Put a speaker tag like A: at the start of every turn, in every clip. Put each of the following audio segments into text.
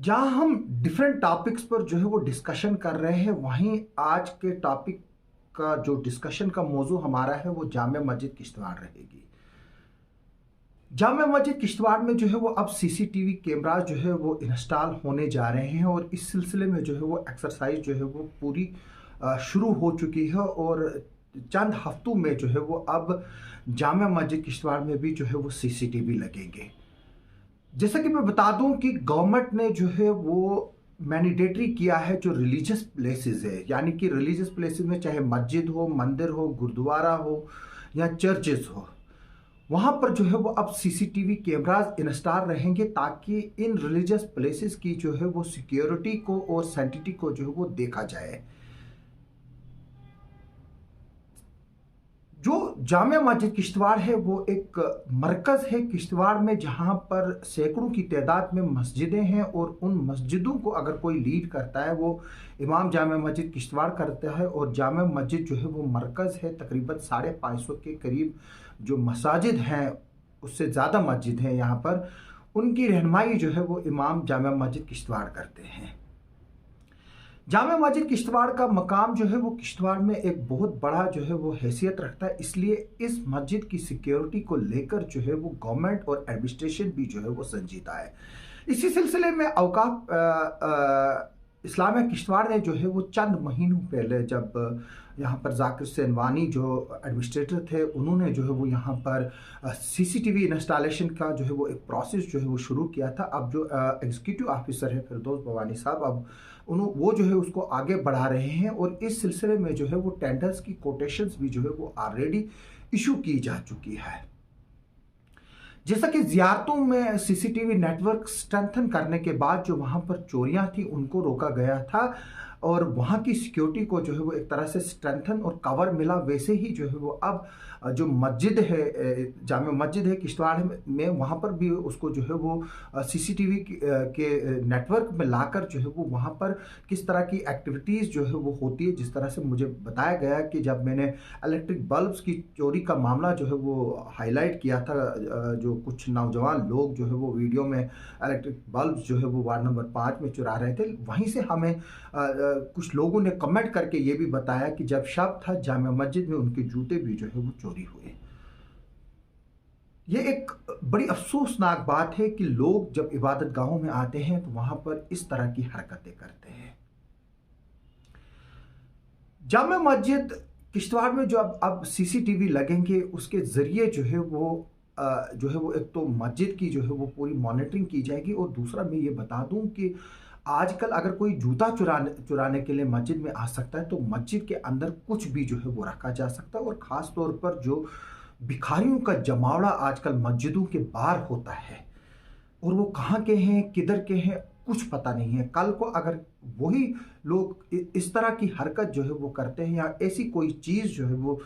A: जहाँ हम different topics पर जो है वो डिस्कशन कर रहे हैं, वहीं आज के टॉपिक का जो डिस्कशन का मौजू हमारा है वो जामे मस्जिद किश्तवाड़ रहेगी। जामे मस्जिद किश्तवाड़ में जो है वो अब सीसीटीवी कैमरास जो है वो इंस्टॉल होने जा रहे हैं और इस सिलसिले में जो है वो एक्सरसाइज जो है वो पूरी शुरू हो चुकी है और चंद हफ्तों में जो है वो अब जामे मस्जिद किश्तवाड़ में भी जो है वो सीसीटीवी लगेंगे। जैसा कि मैं बता दूं कि गवर्नमेंट ने जो है वो मैंडेटरी किया है जो रिलीजियस प्लेसेस है, यानी कि रिलीजियस प्लेसेस में चाहे मस्जिद हो, मंदिर हो, गुरुद्वारा हो या चर्चेस हो, वहाँ पर जो है वो अब सीसीटीवी कैमरास इंस्टॉल रहेंगे ताकि इन रिलीजियस प्लेसेस की जो है वो सिक्योरिटी को और सैंटिटी को जो है वो देखा जाए। जो जामिया मस्जिद किश्तवाड़ है वो एक मरकज़ है किश्तवाड़ में, जहाँ पर सैकड़ों की तादाद में मस्जिदें हैं और उन मस्जिदों को अगर कोई लीड करता है वो इमाम जामिया मस्जिद किश्तवाड़ करता है। और जामिया मस्जिद जो है वो मरकज़ है, तकरीबन 550 के करीब जो मसाजिद हैं, उससे ज़्यादा मस्जिद हैं यहाँ पर, उनकी रहनुमाई जो है वो इमाम जामिया मस्जिद किश्तवाड़ करते हैं। जामिया मस्जिद किश्तवाड़ का मकाम जो है वो किश्तवाड़ में एक बहुत बड़ा जो है वो हैसियत रखता है, इसलिए इस मस्जिद की सिक्योरिटी को लेकर जो है वो गवर्नमेंट और एडमिनिस्ट्रेशन भी जो है वो संजीदा है। इसी सिलसिले में औकाफ इस्लामिया किश्तवाड़ ने जो है वो चंद महीनों पहले, जब यहाँ पर जाकिर सेनवानी जो एडमिनिस्ट्रेटर थे, उन्होंने जो है वो यहाँ पर सीसीटीवी इंस्टॉलेशन का जो है वो एक प्रोसेस जो है वो शुरू किया था। अब जो एग्जीक्यूटिव ऑफिसर है फिरदौस भवानी साहब, अब वो जो है उसको आगे बढ़ा रहे हैं और इस सिलसिले में जो है वो टेंडर्स की कोटेशंस भी जो है वो ऑलरेडी इशू की जा चुकी है। जैसा कि ज़ियारतों में सीसीटीवी नेटवर्क स्ट्रेंथन करने के बाद जो वहाँ पर चोरियाँ थी उनको रोका गया था और वहाँ की सिक्योरिटी को जो है वो एक तरह से स्ट्रेंथन और कवर मिला, वैसे ही जो है वो अब जो मस्जिद है, जामे मस्जिद है किश्तवाड़ में, वहाँ पर भी उसको जो है वो सीसीटीवी के नेटवर्क में लाकर जो है वो वहाँ पर किस तरह की एक्टिविटीज़ जो है वो होती है। जिस तरह से मुझे बताया गया कि जब मैंने इलेक्ट्रिक बल्ब्स की चोरी का मामला जो है वो हाईलाइट किया था, जो कुछ नौजवान लोग जो है वो वीडियो में इलेक्ट्रिक बल्ब जो है वो वार्ड नंबर 5 में चुरा रहे थे, वहीं से हमें कुछ लोगों ने कमेंट करके ये भी बताया कि जब शब था जामिया मस्जिद में उनके जूते भी जो है वो चोरी हुए। ये एक बड़ी अफसोसनाक बात है कि लोग जब इबादत गाहों में आते हैं तो वहां पर इस तरह की हरकतें करते हैं। जामिया मस्जिद किश्तवाड़ में जो अब सीसीटीवी लगेंगे, उसके जरिए जो है वो एक तो मस्जिद की जो है वो पूरी मॉनिटरिंग की जाएगी और दूसरा मैं ये बता दूं कि आजकल अगर कोई जूता चुराने के लिए मस्जिद में आ सकता है तो मस्जिद के अंदर कुछ भी जो है वो रखा जा सकता है। और ख़ास तौर पर जो भिखारियों का जमावड़ा आजकल मस्जिदों के बाहर होता है और वो कहाँ के हैं, किधर के हैं, कुछ पता नहीं है। कल को अगर वही लोग इस तरह की हरकत जो है वो करते हैं या ऐसी कोई चीज़ जो है वो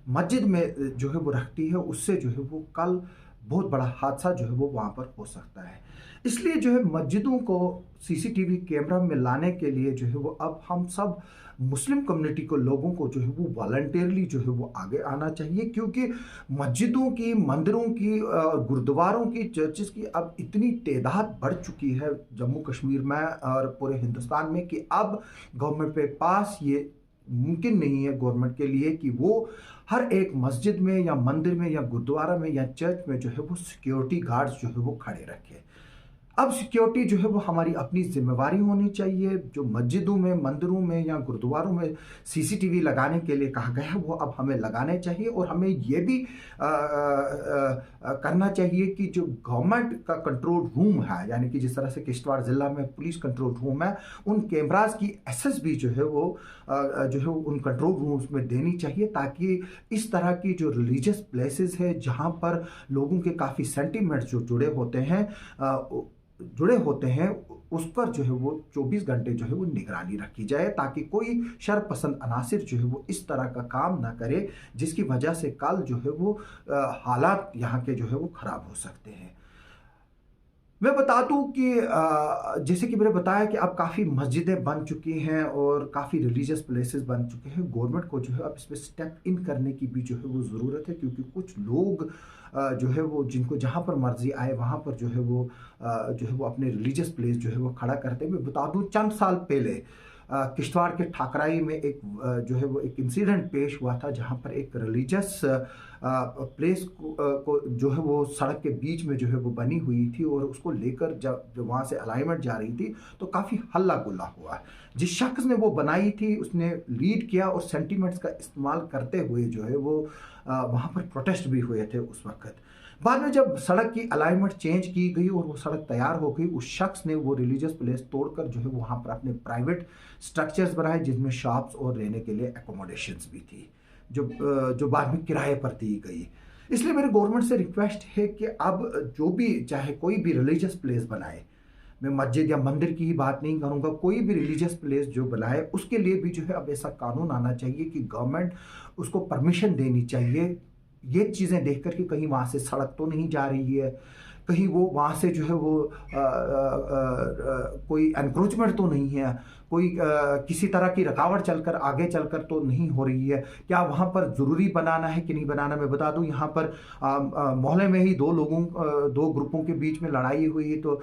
A: मस्जिद में जो है वो रखती है, उससे जो है वो कल बहुत बड़ा हादसा जो है वो वहाँ पर हो सकता है। इसलिए जो है मस्जिदों को सीसीटीवी कैमरा में लाने के लिए जो है वो अब हम सब मुस्लिम कम्युनिटी को, लोगों को जो है वो वॉलंटियरली जो है वो आगे आना चाहिए, क्योंकि मस्जिदों की, मंदिरों की, गुरुद्वारों की, चर्चेस की अब इतनी तादाद बढ़ चुकी है जम्मू कश्मीर में और पूरे हिंदुस्तान में कि अब गवर्नमेंट के पास ये मुमकिन नहीं है गवर्नमेंट के लिए कि वो हर एक मस्जिद में या मंदिर में या गुरुद्वारा में या चर्च में जो है वो सिक्योरिटी गार्ड्स जो है वो खड़े रखे। अब सिक्योरिटी जो है वो हमारी अपनी जिम्मेवारी होनी चाहिए। जो मस्जिदों में, मंदिरों में या गुरुद्वारों में सीसीटीवी लगाने के लिए कहा गया है वो अब हमें लगाने चाहिए और हमें ये भी करना चाहिए कि जो गवर्नमेंट का कंट्रोल रूम है, यानी कि जिस तरह से किश्तवाड़ ज़िला में पुलिस कंट्रोल रूम है, उन कैमरास की एक्सेस भी जो है वो उन कंट्रोल रूम्स में देनी चाहिए, ताकि इस तरह की जो रिलीजियस प्लेसेस है जहाँ पर लोगों के काफ़ी सेंटिमेंट्स जो जुड़े होते हैं उस पर जो है वो 24 घंटे जो है वो निगरानी रखी जाए, ताकि कोई शरपसंद अनासिर जो है वो इस तरह का काम ना करे जिसकी वजह से कल जो है वो हालात यहाँ के जो है वो ख़राब हो सकते हैं। मैं बता दूं कि जैसे कि मैंने बताया कि अब काफ़ी मस्जिदें बन चुकी हैं और काफ़ी रिलीजियस प्लेसेस बन चुके हैं। गवर्नमेंट को जो है अब इसमें स्टेप इन करने की भी जो है वो ज़रूरत है, क्योंकि कुछ लोग जो है वो जिनको जहाँ पर मर्जी आए वहाँ पर जो है वो अपने रिलीजियस प्लेस जो है वो खड़ा करते हैं। मैं बता दूं चंद साल पहले किश्तवाड़ के ठाकराई में एक जो है वो एक इंसिडेंट पेश हुआ था, जहाँ पर एक रिलीजियस प्लेस को जो है वो सड़क के बीच में जो है वो बनी हुई थी, और उसको लेकर जब वहाँ से अलाइनमेंट जा रही थी तो काफ़ी हल्ला गुल्ला हुआ। जिस शख्स ने वो बनाई थी उसने लीड किया और सेंटीमेंट्स का इस्तेमाल करते हुए जो है वो वहाँ पर प्रोटेस्ट भी हुए थे उस वक्त। बाद में जब सड़क की अलाइनमेंट चेंज की गई और वो सड़क तैयार हो गई, उस शख्स ने वो रिलीजियस प्लेस तोड़कर जो है वहाँ पर अपने प्राइवेट स्ट्रक्चर्स बनाए, जिसमें शॉप्स और रहने के लिए एकोमोडेशंस भी थी, जो बाद में किराए पर दी गई। इसलिए मेरे गवर्नमेंट से रिक्वेस्ट है कि अब जो भी चाहे कोई भी रिलीजियस प्लेस बनाए, मैं मस्जिद या मंदिर की ही बात नहीं करूँगा, कोई भी रिलीजियस प्लेस जो बनाए उसके लिए भी जो है अब ऐसा कानून आना चाहिए कि गवर्नमेंट उसको परमिशन देनी चाहिए, ये चीज़ें देख कर कि कहीं वहाँ से सड़क तो नहीं जा रही है, कहीं वो वहाँ से जो है वो कोई एनक्रोचमेंट तो नहीं है, कोई किसी तरह की रुकावट चलकर आगे चलकर तो नहीं हो रही है, क्या वहाँ पर ज़रूरी बनाना है कि नहीं बनाना। मैं बता दूँ यहाँ पर मोहल्ले में ही दो ग्रुपों के बीच में लड़ाई हुई, तो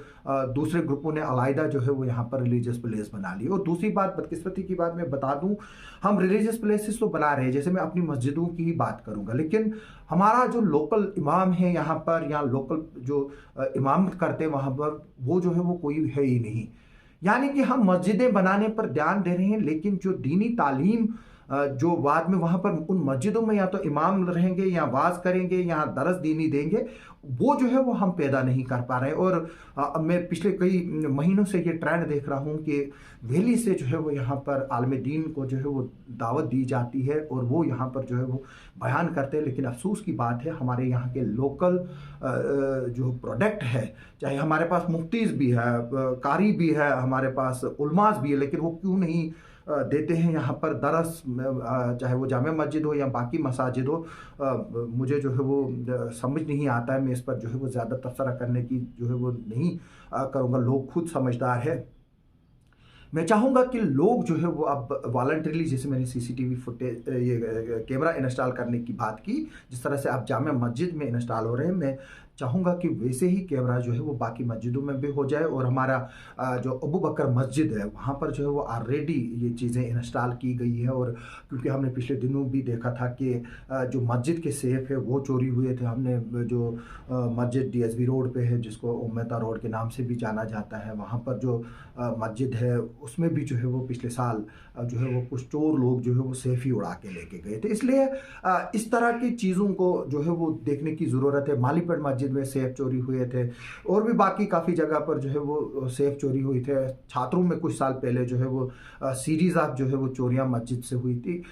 A: दूसरे ग्रुपों ने अलहदा जो है वो यहाँ पर रिलीजियस प्लेस बना ली। और दूसरी बात, बदकिस्मती की बात मैं बता दूँ, हम रिलीजियस प्लेसेस तो बना रहे हैं, जैसे मैं अपनी मस्जिदों की ही बात करूँगा, लेकिन हमारा जो लोकल इमाम है यहाँ पर, या लोकल जो इमामत करते हैं वहाँ पर, वो जो है वो कोई है ही नहीं। यानी कि हम मस्जिदें बनाने पर ध्यान दे रहे हैं, लेकिन जो दीनी तालीम जो बाद में वहाँ पर उन मस्जिदों में या तो इमाम रहेंगे या वाज करेंगे या दरस दीनी देंगे, वो जो है वो हम पैदा नहीं कर पा रहे हैं। और मैं पिछले कई महीनों से ये ट्रेंड देख रहा हूँ कि वैली से जो है वो यहाँ पर आलम दीन को जो है वो दावत दी जाती है और वो यहाँ पर जो है वो बयान करते हैं, लेकिन अफसोस की बात है हमारे यहाँ के लोकल जो प्रोडक्ट है, चाहे हमारे पास मुफ्तीज़ भी है, कारी भी है, हमारे पास उलमास भी है, लेकिन वो क्यों नहीं देते हैं यहाँ पर दरस, चाहे वो जामे मस्जिद हो या बाकी मसाजिद हो। मुझे जो है वो समझ नहीं आता है, मैं इस पर जो है वो ज़्यादा तबसरा करने की जो है वो नहीं करूँगा, लोग खुद समझदार है। मैं चाहूँगा कि लोग जो है वो अब वॉलंटरीली, जैसे मैंने सीसीटीवी फुटेज ये कैमरा इंस्टॉल करने की बात की, जिस तरह से आप जामे मस्जिद में इंस्टॉल हो रहे हैं, मैं चाहूँगा कि वैसे ही कैमरा जो है वो बाकी मस्जिदों में भी हो जाए। और हमारा जो अबू बकर मस्जिद है वहाँ पर जो है वो ऑलरेडी ये चीज़ें इंस्टॉल की गई है, और क्योंकि हमने पिछले दिनों भी देखा था कि जो मस्जिद के सेफ है वो चोरी हुए थे। हमने जो मस्जिद DSB रोड पे है, जिसको उम्मेदा रोड के नाम से भी जाना जाता है, वहाँ पर जो मस्जिद है उसमें भी जो है वो पिछले साल जो है वो कुछ चोर लोग जो है वो सेफ ही उड़ा के लेके गए थे। इसलिए इस तरह की चीज़ों को जो है वो देखने की ज़रूरत है। मालीपेट मस्जिद में सेफ चोरी हुए थे, और भी बाकी काफ़ी जगह पर जो है वो सेफ चोरी हुई थे। छात्रों में कुछ साल पहले जो है वो सीरीज़ ऑफ जो है वो चोरियां मस्जिद से हुई थी।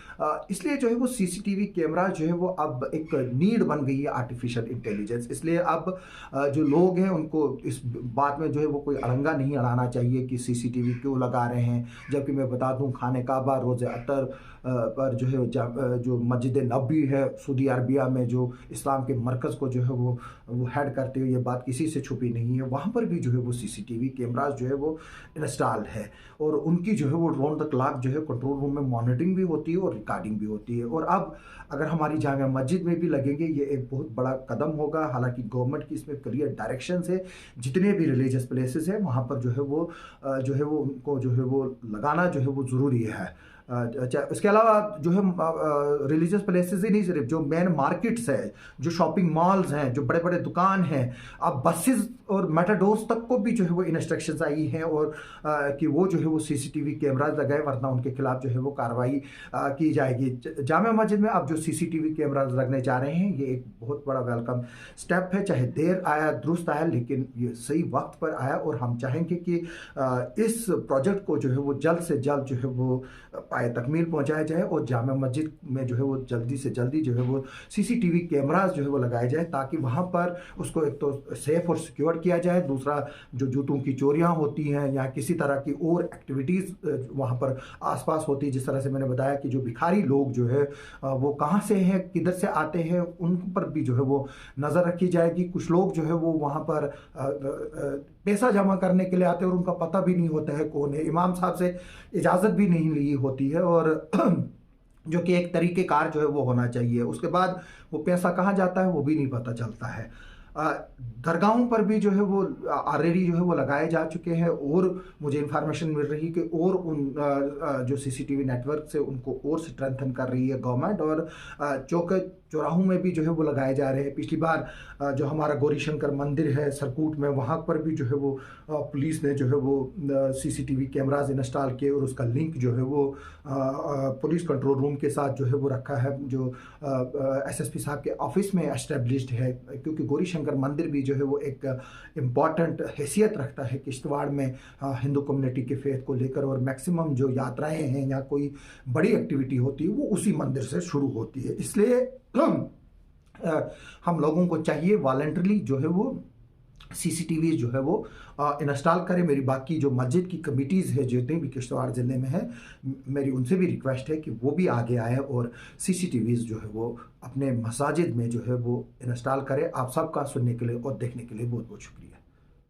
A: इसलिए जो है वो CCTV कैमरा जो है वो अब एक नीड बन गई है, आर्टिफिशियल इंटेलिजेंस। इसलिए अब जो लोग हैं उनको इस बात में जो है वो कोई अड़ंगा नहीं अड़ाना चाहिए कि CCTV क्यों लगा रहे हैं, जबकि मैं बता दूं खाने काबा रोज़े अतर पर जो है जो मस्जिद नबी है सऊदी अरबिया में, जो इस्लाम के मरकज़ को जो है वो हेड करते हुए, ये बात किसी से छुपी नहीं है, वहाँ पर भी जो है वो CCTV कैमरास जो है वो इंस्टॉल है, और उनकी जो है वो राउंड द क्लॉक जो है कंट्रोल रूम में मॉनिटरिंग भी होती है और रिकॉर्डिंग भी होती है। और अब अगर हमारी जामिया मस्जिद में भी लगेंगे, ये एक बहुत बड़ा कदम होगा। हालांकि गवर्नमेंट की इसमें क्लियर डायरेक्शन है, जितने भी रिलीजियस प्लेसेस हैं वहाँ पर जो है वो उनको जो है वो लगाना जो है वो ज़रूरी है। अच्छा, उसके अलावा जो है रिलीजियस प्लेसेस ही नहीं, सिर्फ जो मेन मार्केट्स है, जो शॉपिंग मॉल्स हैं, जो बड़े बड़े दुकान हैं, अब बसेस और मेटाडोर्स तक को भी जो है वो इंस्ट्रक्शंस आई हैं, और कि वो जो है वो CCTV कैमराज लगाए, वरना उनके खिलाफ जो है वो कार्रवाई की जाएगी। जामिया मस्जिद में अब जो CCTV कैमराज लगने जा रहे हैं, ये एक बहुत बड़ा वेलकम स्टेप है। चाहे देर आया दुरुस्त आया, लेकिन ये सही वक्त पर आया, और हम चाहेंगे कि इस प्रोजेक्ट को जो है वो जल्द से जल्द जो है वो पाए तकमील पहुंचाया जाए, और जामिया मस्जिद में जो है वो जल्दी से जल्दी जो है वो CCTV कैमराज जो है वो लगाए जाए, ताकि वहाँ पर उसको एक तो सेफ और सिक्योर किया जाए, दूसरा जो जूतों की चोरियां होती हैं या किसी तरह की और एक्टिविटीज़ वहाँ पर आसपास होती है, जिस तरह से मैंने बताया कि जो भिखारी लोग जो है वो कहाँ से हैं, किधर से आते हैं, उन पर भी जो है वो नज़र रखी जाएगी। कुछ लोग जो है वो वहाँ पर पैसा जमा करने के लिए आते हैं और उनका पता भी नहीं होता है कौन है, इमाम साहब से इजाज़त भी नहीं ली होती है, और जो कि एक तरीक़ेकार जो है वो होना चाहिए। उसके बाद वो पैसा कहाँ जाता है वो भी नहीं पता चलता है। दरगाहों पर भी जो है वो ऑलरेडी जो है वो लगाए जा चुके हैं, और मुझे इन्फॉर्मेशन मिल रही कि और उन जो सीसीटीवी नेटवर्क से उनको और स्ट्रेंथन कर रही है गवर्नमेंट, और चौक चौराहों में भी जो है वो लगाए जा रहे हैं। पिछली बार जो हमारा गौरी शंकर मंदिर है सरकूट में, वहाँ पर भी जो है वो पुलिस ने जो है वो सीसीटीवी कैमराज इंस्टॉल किए, और उसका लिंक जो है वो पुलिस कंट्रोल रूम के साथ जो है वो रखा है, जो एसएसपी साहब के ऑफिस में एस्टेब्लिश्ड है। क्योंकि गौरी शंकर मंदिर भी जो है वो एक इम्पॉर्टेंट हैसियत रखता है किश्तवाड़ में हिंदू कम्युनिटी के फेथ को लेकर, और मैक्सिमम जो यात्राएं हैं या कोई बड़ी एक्टिविटी होती है वो उसी मंदिर से शुरू होती है। इसलिए हम लोगों को चाहिए वॉलंटरली जो है वो सीसीटीवी जो है वो इंस्टॉल करें। मेरी बाकी जो मस्जिद की कमिटीज़ है जितनी भी किश्तवाड़ ज़िले में है, मेरी उनसे भी रिक्वेस्ट है कि वो भी आगे आए और सीसीटीवीज़ जो है वो अपने मसाजिद में जो है वो इंस्टॉल करें। आप सबका सुनने के लिए और देखने के लिए बहुत बहुत शुक्रिया।